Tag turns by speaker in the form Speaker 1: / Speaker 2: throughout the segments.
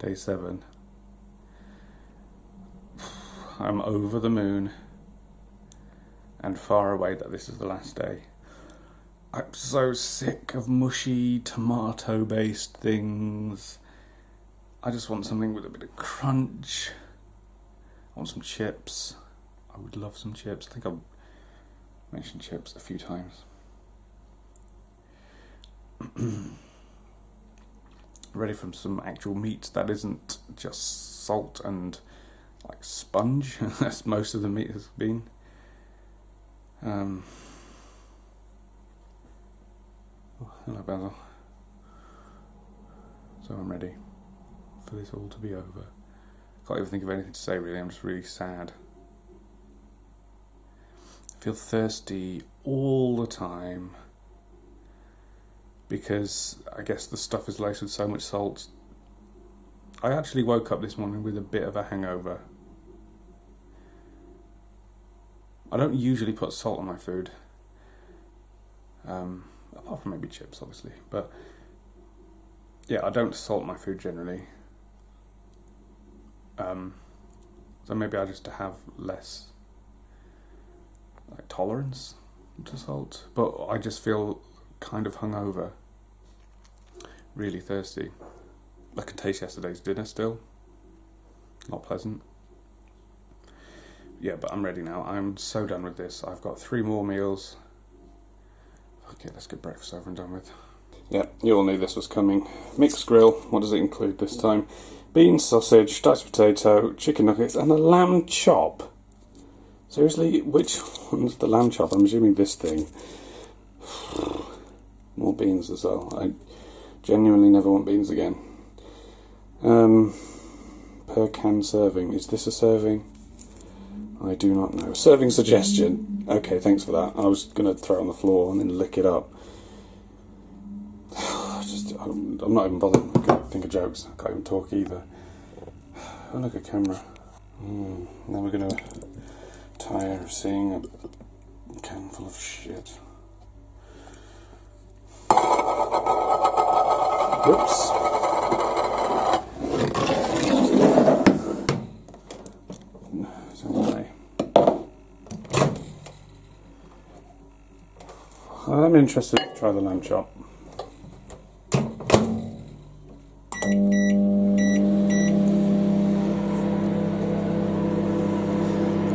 Speaker 1: day 7. I'm over the moon and far away that this is the last day. I'm so sick of mushy tomato-based things. I just want something with a bit of crunch. I want some chips. I would love some chips. I think I've mentioned chips a few times. Ready for some actual meat that isn't just salt and like sponge, as most of the meat has been. Oh, hello Basil. So I'm ready for this all to be over. Can't even think of anything to say really, I'm just really sad. I feel thirsty all the time because I guess the stuff is laced with so much salt. I actually woke up this morning with a bit of a hangover. I don't usually put salt on my food, apart from maybe chips obviously, but yeah, I don't salt my food generally. So maybe I just have less like tolerance to salt, but I just feel kind of hungover, really thirsty. I can taste yesterday's dinner still, not pleasant. Yeah, but I'm ready now. I'm so done with this. I've got 3 more meals. Okay, let's get breakfast over and done with. Yeah, you all knew this was coming. Mixed grill. What does it include this time? Beans, sausage, diced potato, chicken nuggets, and a lamb chop. Seriously, which one's the lamb chop? I'm assuming this thing. More beans as well. I genuinely never want beans again. Per can serving. Is this a serving? I do not know. Serving suggestion. Okay, thanks for that. I was going to throw it on the floor and then lick it up. I'm not even bothered to think of jokes. I can't even talk either. Oh, look at camera. Now we're going to tire of seeing a can full of shit. Whoops. I'm interested to try the lamb chop.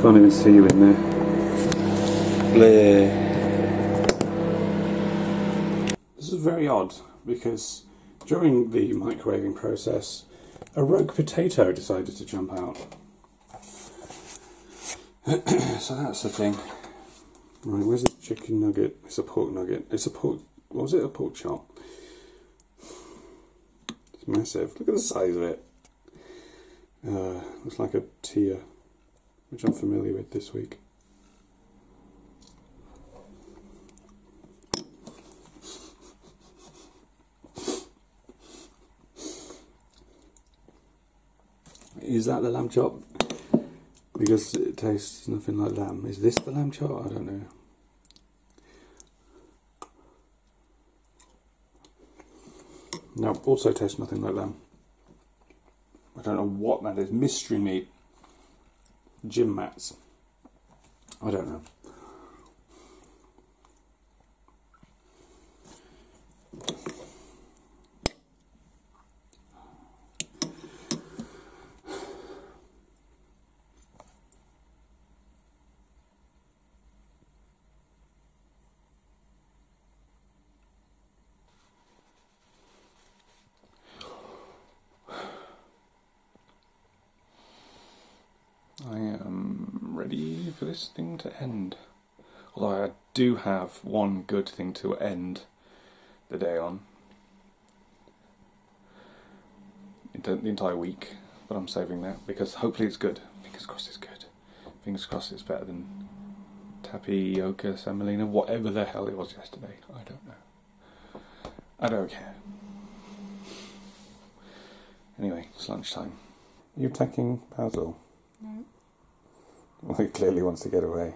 Speaker 1: Can't even see you in there. Bleh. This is very odd because during the microwaving process, a rogue potato decided to jump out. So that's the thing. Right, where's the chicken nugget? It's a pork nugget. It's a pork... What was it? A pork chop. It's massive. Look at the size of it. Looks like a tier, which I'm familiar with this week. Is that the lamb chop? Because it tastes nothing like lamb. Is this the lamb chop? I don't know. No, also tastes nothing like lamb. I don't know what that is. Mystery meat. Gym mats. I don't know. I am ready for this thing to end. Although I do have one good thing to end the day on. The entire week. But I'm saving that because hopefully it's good. Fingers crossed it's good. Fingers crossed it's better than tapioca, semolina, whatever the hell it was yesterday. I don't know. I don't care. Anyway, it's lunchtime. Are you attacking Basil? No. Well, he clearly wants to get away.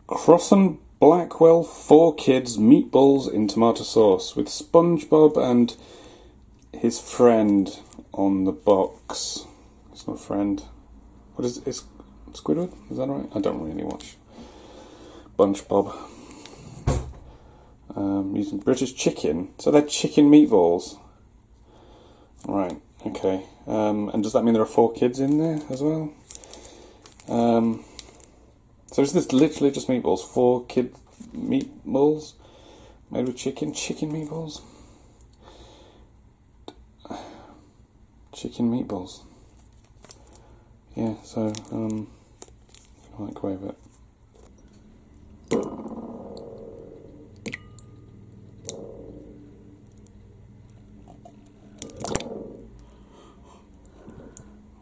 Speaker 1: Crossan Blackwell 4 Kids Meatballs in tomato sauce with SpongeBob and his friend on the box. It's not a friend. What is it? It's Squidward? Is that right? I don't really watch SpongeBob. Using British chicken. So they're chicken meatballs. Right, okay. And does that mean there are 4 kids in there as well? So is this literally just meatballs? 4 kid meatballs made with chicken? Chicken meatballs? Chicken meatballs. Yeah, so, microwave it.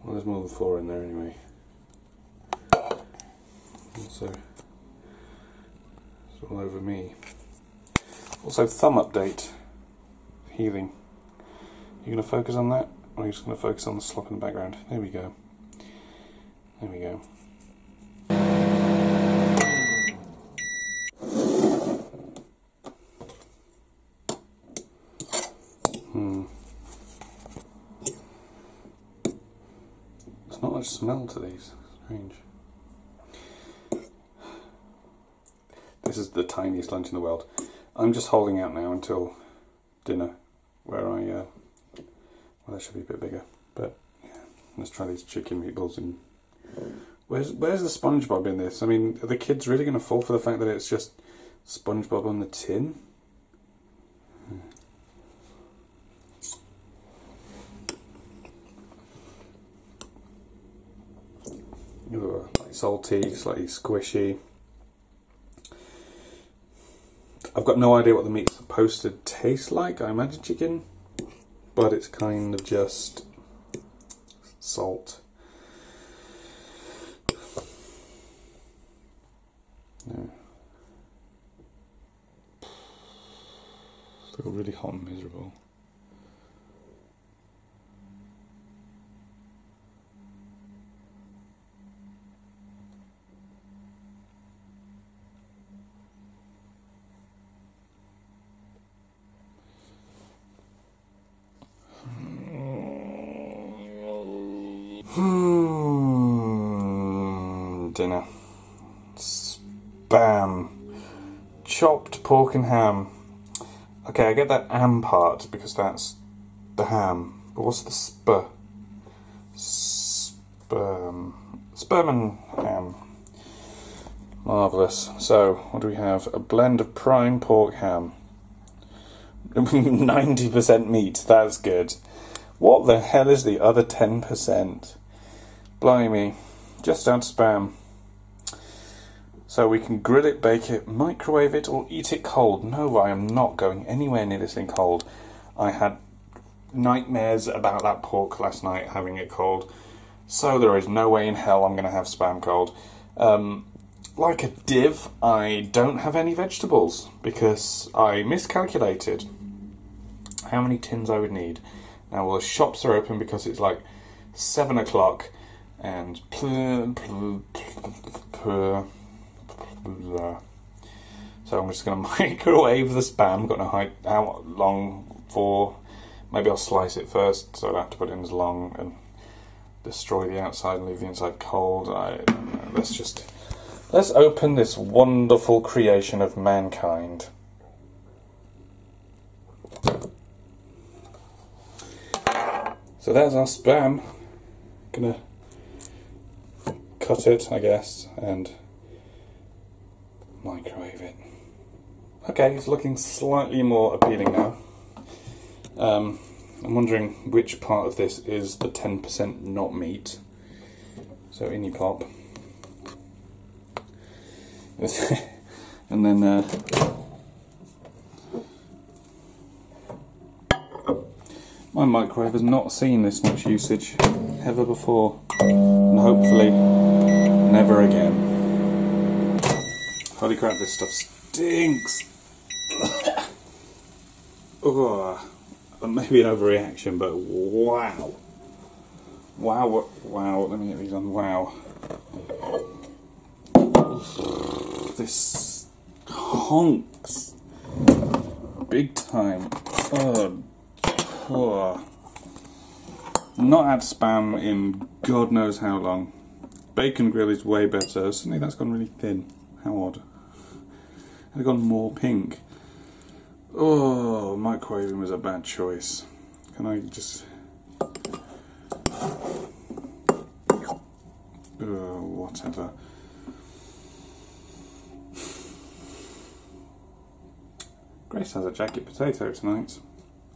Speaker 1: Well, there's more than 4 in there anyway. Also, it's all over me. Also, thumb update. Healing. You going to focus on that? Or are you just going to focus on the slop in the background? There we go. There we go. There's not much smell to these. Strange. This is the tiniest lunch in the world. I'm just holding out now until dinner, where well, that should be a bit bigger. But yeah, let's try these chicken meatballs. And where's the SpongeBob in this? I mean, are the kids really going to fall for the fact that it's just SpongeBob on the tin? Ugh, like salty, slightly squishy. I've got no idea what the meat's supposed to taste like. I imagine chicken, but it's kind of just salt. No. Still really hot and miserable. Dinner. Spam. Chopped pork and ham. Okay, I get that ham part because that's the ham. But what's the sperm? Sperm and ham. Marvellous. So, what do we have? A blend of prime pork ham. 90% meat. That's good. What the hell is the other 10%? Blimey. Just add spam. So we can grill it, bake it, microwave it, or eat it cold. No, I am not going anywhere near this thing cold. I had nightmares about that pork last night, having it cold. So there is no way in hell I'm going to have spam cold. Like a div, I don't have any vegetables, because I miscalculated how many tins I would need. Now, well, the shops are open because it's like 7 o'clock, and so I'm just going to microwave the spam. Got to know how long for. Maybe I'll slice it first, so I have to put it in as long and destroy the outside and leave the inside cold. I don't know. Let's open this wonderful creation of mankind. So there's our spam. Gonna cut it, I guess, and microwave it. Okay, it's looking slightly more appealing now. I'm wondering which part of this is the 10% not meat. So in you pop. And then my microwave has not seen this much usage ever before, and hopefully never again. Holy crap, this stuff stinks! Ugh. Maybe an overreaction, but wow. Wow, let me get these on, wow. This honks. Big time. Oh. Oh. Not had spam in God knows how long. Bacon grill is way better. Suddenly that's gone really thin. How odd. Had gone more pink. Oh, microwaving was a bad choice. Can I just... whatever. Grace has a jacket potato tonight.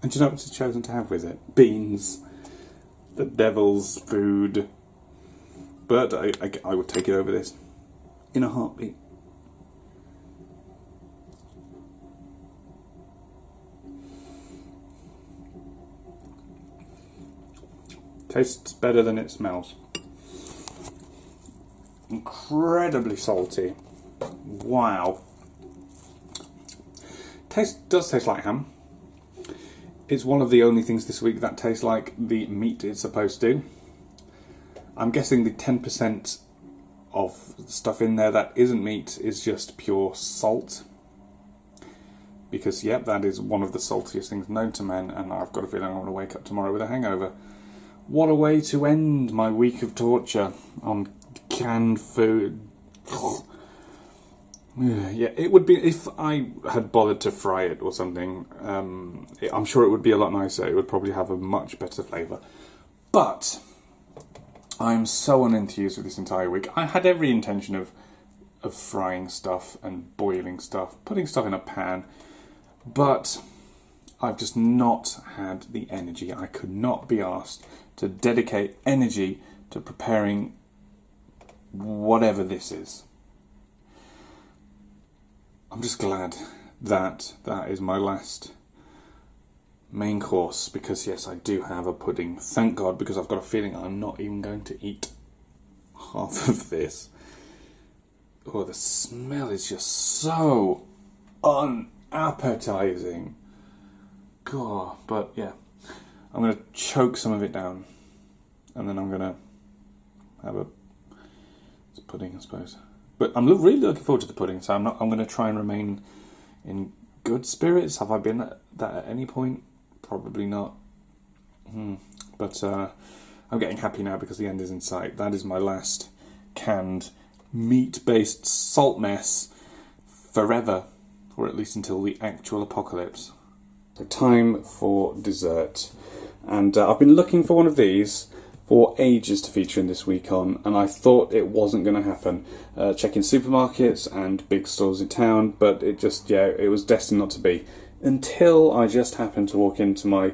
Speaker 1: And do you know what she's chosen to have with it? Beans. The devil's food. But I would take it over this in a heartbeat. Tastes better than it smells. Incredibly salty. Wow. Does taste like ham. It's one of the only things this week that tastes like the meat it's supposed to. I'm guessing the 10% of stuff in there that isn't meat is just pure salt. Because, yep, that is one of the saltiest things known to men, and I've got a feeling I'm going to wake up tomorrow with a hangover. What a way to end my week of torture on canned food. Yeah, it would be, if I had bothered to fry it or something, I'm sure it would be a lot nicer. It would probably have a much better flavour. But I'm so unenthused with this entire week. I had every intention of frying stuff and boiling stuff, putting stuff in a pan, but I've just not had the energy. I could not be asked to dedicate energy to preparing whatever this is. I'm just glad that that is my last main course, because yes, I do have a pudding. Thank God, because I've got a feeling I'm not even going to eat half of this. Oh, the smell is just so unappetizing. God, but yeah, I'm going to choke some of it down, and then I'm going to have a pudding, I suppose. But I'm really looking forward to the pudding, so I'm going to try and remain in good spirits. Have I been at that at any point? Probably not. But I'm getting happy now because the end is in sight. That is my last canned meat-based salt mess forever, or at least until the actual apocalypse. So time for dessert. And I've been looking for one of these for ages to feature in This Week On, and I thought it wasn't going to happen. Checking supermarkets and big stores in town, but it just, yeah, it was destined not to be. Until I just happened to walk into my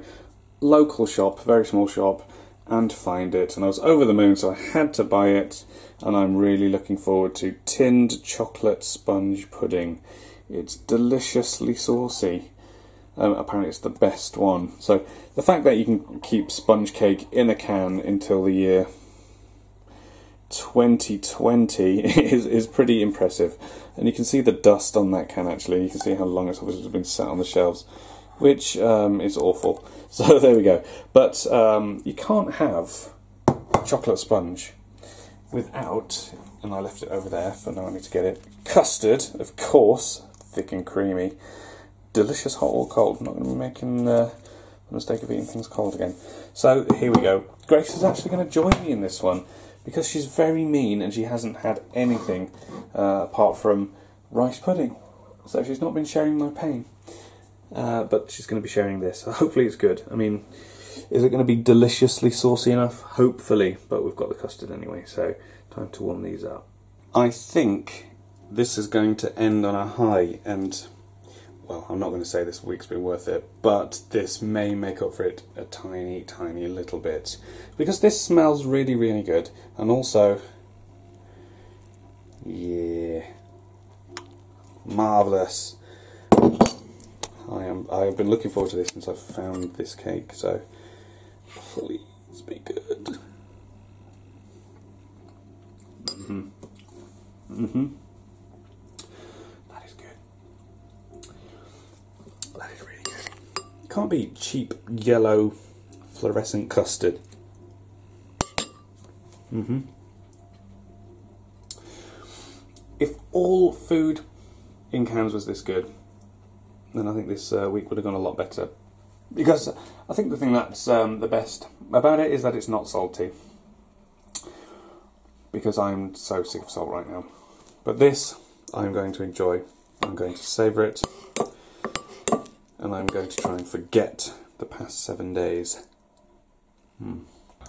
Speaker 1: local shop, very small shop, and find it. And I was over the moon, so I had to buy it, and I'm really looking forward to tinned chocolate sponge pudding. It's deliciously saucy. Apparently it's the best one. So the fact that you can keep sponge cake in a can until the year 2020 is pretty impressive. And you can see the dust on that can actually. You can see how long it's obviously been sat on the shelves, which is awful. So there we go. But you can't have chocolate sponge without, and I left it over there, but now I need to get it, custard, of course, thick and creamy. Delicious hot or cold. I'm not going to be making the mistake of eating things cold again. So here we go. Grace is actually going to join me in this one because she's very mean and she hasn't had anything apart from rice pudding. So she's not been sharing my pain. But she's going to be sharing this. So hopefully it's good. I mean, is it going to be deliciously saucy enough? Hopefully. But we've got the custard anyway, so time to warm these up. I think this is going to end on a high, and well, I'm not going to say this week's been worth it, but this may make up for it a tiny, tiny little bit. Because this smells really, really good. And also, yeah, marvellous. I've been looking forward to this since I've found this cake, so please be good. That is good. That is really good. Can't be cheap yellow fluorescent custard. If all food in cans was this good, then I think this week would have gone a lot better. Because I think the thing that's the best about it is that it's not salty. Because I'm so sick of salt right now. But this, I'm going to enjoy. I'm going to savour it. And I'm going to try and forget the past 7 days.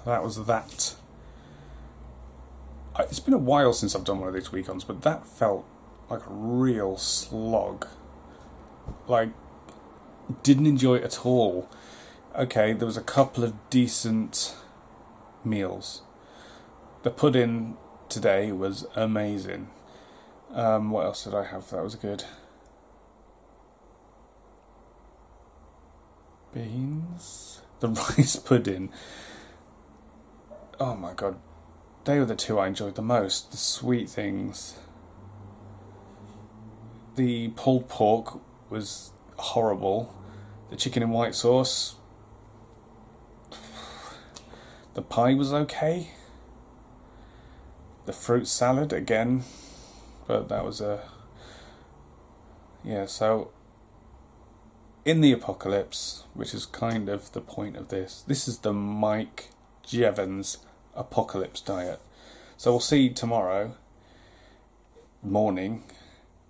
Speaker 1: That was that. It's been a while since I've done one of these week-ons, but that felt like a real slog. Like, didn't enjoy it at all. Okay, there was a couple of decent meals. The pudding today was amazing. What else did I have that was good? Beans? The rice pudding. Oh my god. They were the two I enjoyed the most. The sweet things. The pulled pork was horrible. The chicken in white sauce. The pie was okay. The fruit salad again. But that was a... Yeah, so... In the apocalypse, which is kind of the point of this, this is the Mike Jeavons apocalypse diet. So we'll see tomorrow morning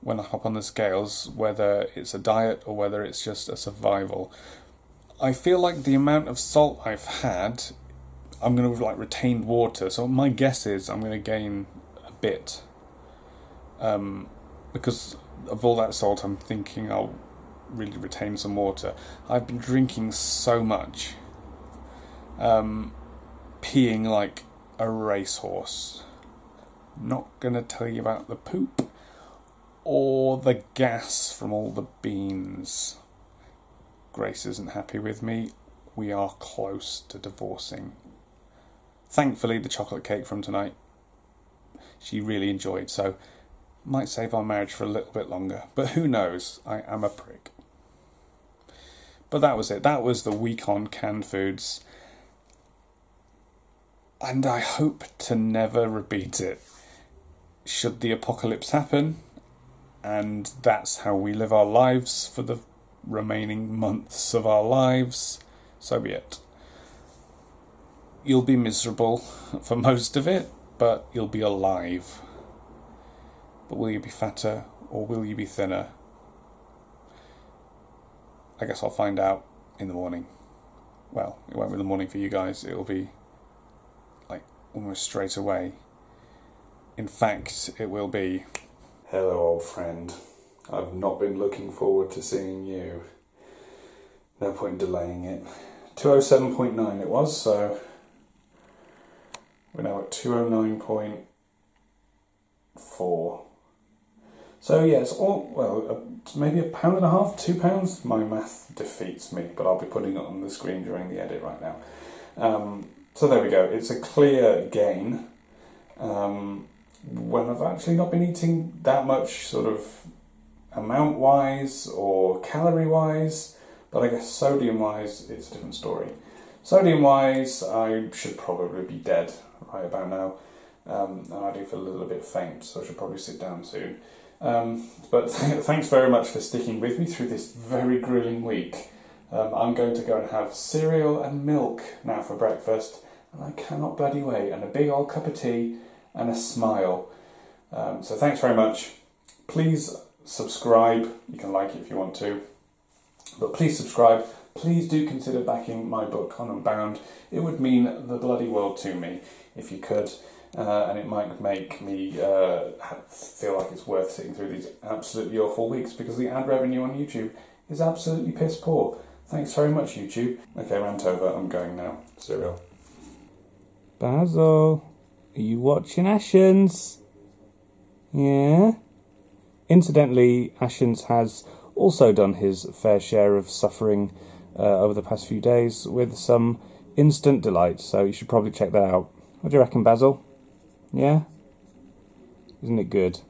Speaker 1: when I hop on the scales whether it's a diet or whether it's just a survival. I feel like the amount of salt I've had, I'm going to have retained water, so my guess is I'm going to gain a bit because of all that salt. I'm thinking I'll really retain some water. I've been drinking so much, peeing like a racehorse. Not gonna tell you about the poop or the gas from all the beans. Grace isn't happy with me. We are close to divorcing. Thankfully, the chocolate cake from tonight she really enjoyed, so might save our marriage for a little bit longer. But who knows? I am a prick. But that was it. That was the week on canned foods. And I hope to never repeat it. Should the apocalypse happen, and that's how we live our lives for the remaining months of our lives, so be it. You'll be miserable for most of it, but you'll be alive. But will you be fatter, or will you be thinner? I guess I'll find out in the morning. Well, it won't be the morning for you guys. It'll be like almost straight away. In fact, it will be... Hello, old friend. I've not been looking forward to seeing you. No point in delaying it. 207.9 it was, so we're now at 209.4. So yeah, it's all, well, maybe £1.50, £2. My math defeats me, but I'll be putting it on the screen during the edit right now. So there we go. It's a clear gain. When I've actually not been eating that much, sort of amount-wise or calorie-wise, but I guess sodium-wise, it's a different story. Sodium-wise, I should probably be dead right about now. And I do feel a little bit faint, so I should probably sit down soon. But thanks very much for sticking with me through this very grueling week. I'm going to go and have cereal and milk now for breakfast, and I cannot bloody wait, and a big old cup of tea and a smile. So thanks very much. Please subscribe. You can like it if you want to, but please subscribe. Please do consider backing my book on Unbound. It would mean the bloody world to me if you could. And it might make me feel like it's worth sitting through these absolutely awful weeks, because the ad revenue on YouTube is absolutely piss poor. Thanks very much, YouTube. Okay, rant over. I'm going now. Cereal.
Speaker 2: Basil, are you watching Ashens? Yeah? Incidentally, Ashens has also done his fair share of suffering over the past few days with some instant delight, so you should probably check that out. What do you reckon, Basil? Yeah? Isn't it good?